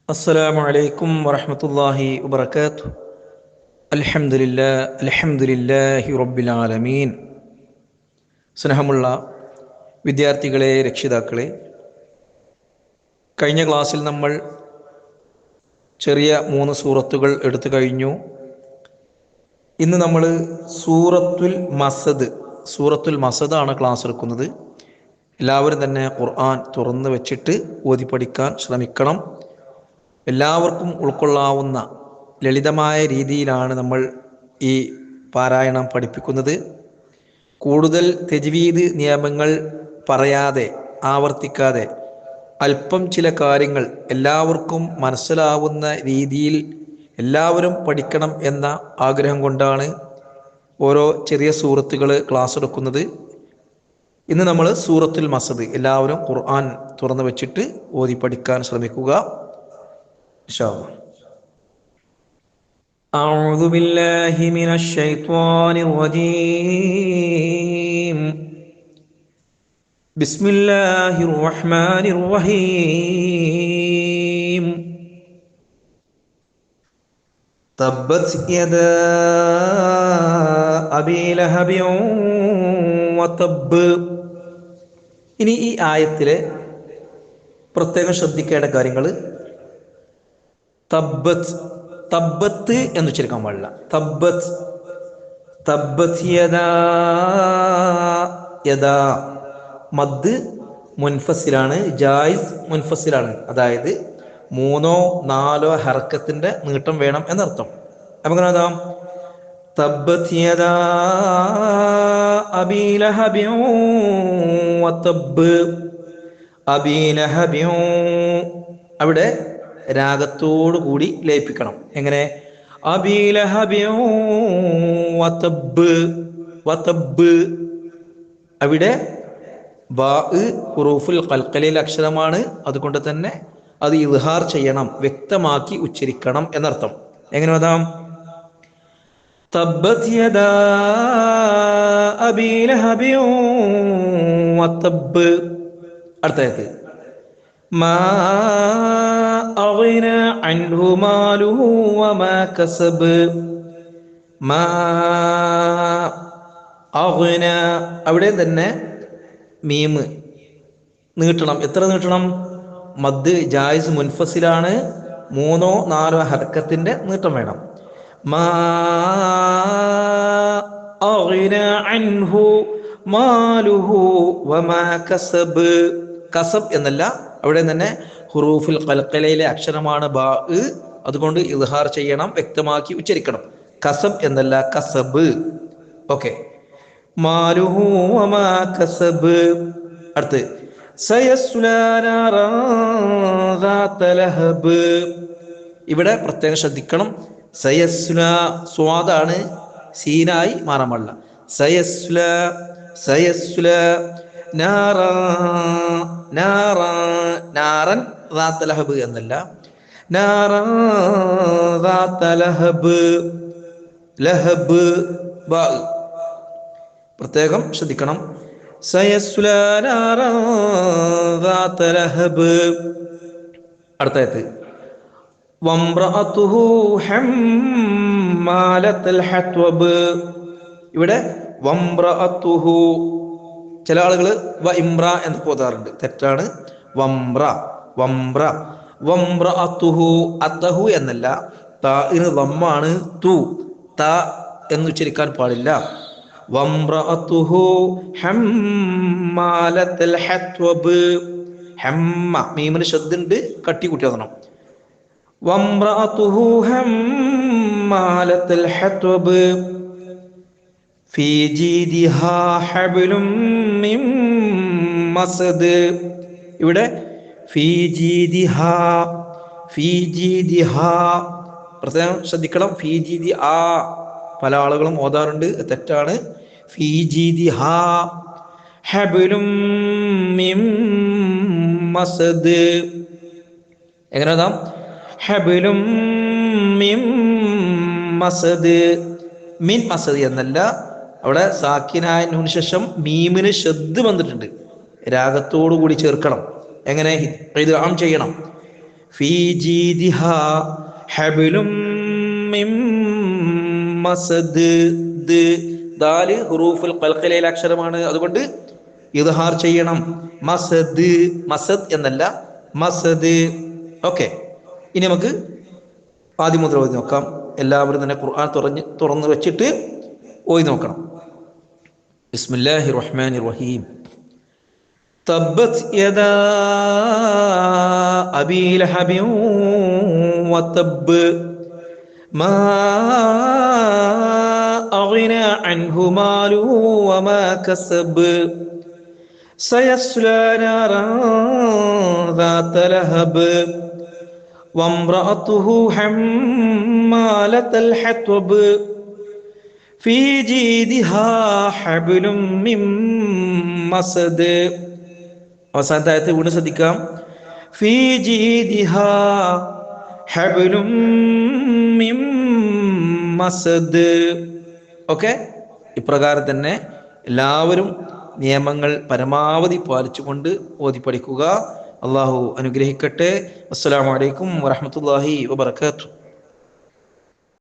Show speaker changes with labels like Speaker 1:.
Speaker 1: അസ്സലാമു അലൈക്കും വറഹ്മത്തുള്ളാഹി വബറകാതുഹു. അൽഹംദുലില്ലാഹി റബ്ബിൽ ആലമീൻ. സ്നേഹമുള്ള വിദ്യാർത്ഥികളെ, രക്ഷിതാക്കളെ, കഴിഞ്ഞ ക്ലാസ്സിൽ നമ്മൾ ചെറിയ 3 സൂറത്തുകൾ എടുത്തു കഴിഞ്ഞു. ഇന്ന് നമ്മൾ സൂറത്തുൽ മസദ് ആണ് ക്ലാസ് എടുക്കുന്നത്. എല്ലാവരും തന്നെ ഖുർആൻ തുറന്നു വെച്ചിട്ട് ഓതി പഠിക്കാൻ ശ്രമിക്കണം. എല്ലാവർക്കും ഉൾക്കൊള്ളാവുന്ന ലളിതമായ രീതിയിലാണ് നമ്മൾ ഈ പാരായണം പഠിപ്പിക്കുന്നത്. കൂടുതൽ തജ്വീദ് നിയമങ്ങൾ പറയാതെ, ആവർത്തിക്കാതെ, അല്പം ചില കാര്യങ്ങൾ എല്ലാവർക്കും മനസ്സിലാവുന്ന രീതിയിൽ എല്ലാവരും പഠിക്കണം എന്ന ആഗ്രഹം കൊണ്ടാണ് ഓരോ ചെറിയ സൂറത്തുകൾ ക്ലാസ് എടുക്കുന്നത്. ഇന്ന് നമ്മൾ സൂറത്തുൽ മസദ് എല്ലാവരും ഖുർആൻ തുറന്നു വെച്ചിട്ട് ഓതി പഠിക്കാൻ ശ്രമിക്കുക. أعوذ بالله من الشيطان الرجيم. بسم الله الرحمن الرحيم. تبت يدا أبي لهب وتب. ഇനി ഈ ആയത്തിലെ പ്രത്യേകം ശ്രദ്ധിക്കേണ്ട കാര്യങ്ങൾ, തബ്ബത്ത് എന്ന് ഉച്ചരിക്കാൻ പാടില്ല. തബ്ബത്ത് യദാ മദ് മുൻഫസിലാണ്, ജായിസ് മുൻഫസിലാണ്. അതായത് 3-4 ഹർക്കത്തിന്റെ നീട്ടം വേണം എന്നർത്ഥം. അപ്പൊ തബ്ബത്ത് യദാ അബീ ലഹബിൻ വതബ്ബ്. അബീ ലഹബിൻ അവിടെ രാഗത്തോടു കൂടി ലയിപ്പിക്കണം. എങ്ങനെ? അബീ ലഹബിൻ വതബ്ബ്. അവിടെ ബാ ഹുറൂഫുൽ ഖൽഖലയിലെ അക്ഷരമാണ്. അതുകൊണ്ട് തന്നെ അത് ഇദ്ഹാർ ചെയ്യണം, വ്യക്തമാക്കി ഉച്ചരിക്കണം എന്നർത്ഥം. എങ്ങനെ വതാം? തബ്ബത് യദാ അബീ ലഹബിൻ വതബ്ബ്. അടുത്തത് മാ അഗ്നാ അൻഹു മാലുഹു വമാ കസബ്. മാ അഗ്നാ അവിടെ തന്നെ മീമ് നീട്ടണം. എത്ര നീട്ടണം? മദ് ജായിസ് മുൻഫസിലാണ്, 3-4 ഹർക്കത്തിന്റെ നീട്ടം വേണം. മാ അഗ്നാ അൻഹു മാലുഹു വമാ കസബ്. കസബ് എന്നല്ല, അവിടെ തന്നെ ഹുറൂഫുൽ ഖൽഖലയിലെ അക്ഷരമാണ് ബാ. അതുകൊണ്ട് ഇദ്ഹാർ ചെയ്യണം, വ്യക്തമാക്കി ഉച്ചരിക്കണം. കസബ് എന്നല്ല, കസബ്. ഓക്കെ. മാലുഹു വമാ കസബ്. അടുത്ത് സയസ്ലാ നാറൻ ദാത ലഹബ്. ഇവിടെ പ്രത്യേകം ശ്രദ്ധിക്കണം. സയസ്ലാ സ്വാദാണ്, സീനായി മാറാൻ പാടില്ല. സയസ്ലാ നാറൻ ദാത ലഹബ് എന്നല്ല, നാറൻ ദാത ലഹബ്. ലഹബ് ബാ പ്രത്യേകം ശ്രദ്ധിക്കണം. സയസ്ലാ നാറൻ ദാത ലഹബ്. അടുത്തത് വംറഅതുഹു ഹമ്മാലത്തുൽ ഹത്വബ്. ഇവിടെ വംറഅതുഹു, ചില ആളുകൾ വ ഇമ്ര എന്ന് പോതാറുണ്ട്. തെറ്റാണ്. വംറഅതുഹു. അത്തഹു എന്നല്ല, താഇന് ദമ്മാണ്, തു ത എന്ന് ഉച്ചരിക്കാൻ പാടില്ല. വംറഅതുഹു ഹമ്മാലത്തുൽ ഹത്വബ്. ഹമ്മ മീമിന് ശബ്ദുണ്ട്, കട്ടി കൂട്ടി വരണം. വംറഅതുഹു ഹമ്മാലത്തുൽ ഹത്വബ് ഫീ ജീദിഹാ ഹബ്ലും മിൻ മസദ്. ഇവിടെ ഫീ ജീദിഹാ പ്രത്യേകം ശ്രദ്ധിക്കണം. ഫീ ജീദി ആ പല ആളുകളും ഓതാറുണ്ട്, തെറ്റാണ്. ഫീ ജീദിഹാ ഹബ്ലും മിൻ മസദ്. എങ്ങനെ ഓതാം? ഹബ്ലും മിൻ മസദ്. മിൻ മസദ് എന്നല്ല, അവിടെ സാക്കിനായ നൂന് ശേഷം മീമിന് ശബ്ദ് വന്നിട്ടുണ്ട്. രാഗത്തോടു കൂടി ചേർക്കണം. എങ്ങനെ? ഇദ്ഗാം ചെയ്യണം. ഫീ ജീദിഹാ ഹബ്ലും മിൻ മസദ്. ദാല് ഹുറൂഫുൽ ഖൽഖിലെ അക്ഷരമാണ്, അതുകൊണ്ട് ഇദ്ഹാർ ചെയ്യണം. മസദ്, മസദ് എന്നല്ല, മസദ്. ഓക്കെ, ഇനി നമുക്ക് ആദ്യം മുതൽ ഓതി നോക്കാം. എല്ലാവരും തന്നെ ഖുർആൻ തുറന്ന് വെച്ചിട്ട് ഓതി നോക്കണം. ബിസ്മില്ലാഹിർ റഹ്മാനിർ റഹീം. തബ്ബത് യദാ അബീ ലഹബിൻ വതബ്ബ് മാ അഗ്നാ അൻഹു മാലുഹു വമാ കസബ് സയസ്ലാ നാറൻ ذات لهب وامرأته حمالة الحطب في جيدها حبل من مسد. അവസാനത്തെ ആയത്ത് വീണ്ടും ശ്രദ്ധിക്കാം. في جيدها حبل من مسد. ഓക്കെ, ഇപ്രകാരം തന്നെ എല്ലാവരും നിയമങ്ങൾ പരമാവധി പാലിച്ചുകൊണ്ട് ഓതി പഠിക്കുക. അള്ളാഹു അനുഗ്രഹിക്കട്ടെ. അസ്സലാമു അലൈക്കും വറഹ്മത്തുള്ളാഹി വബറകാതുഹു.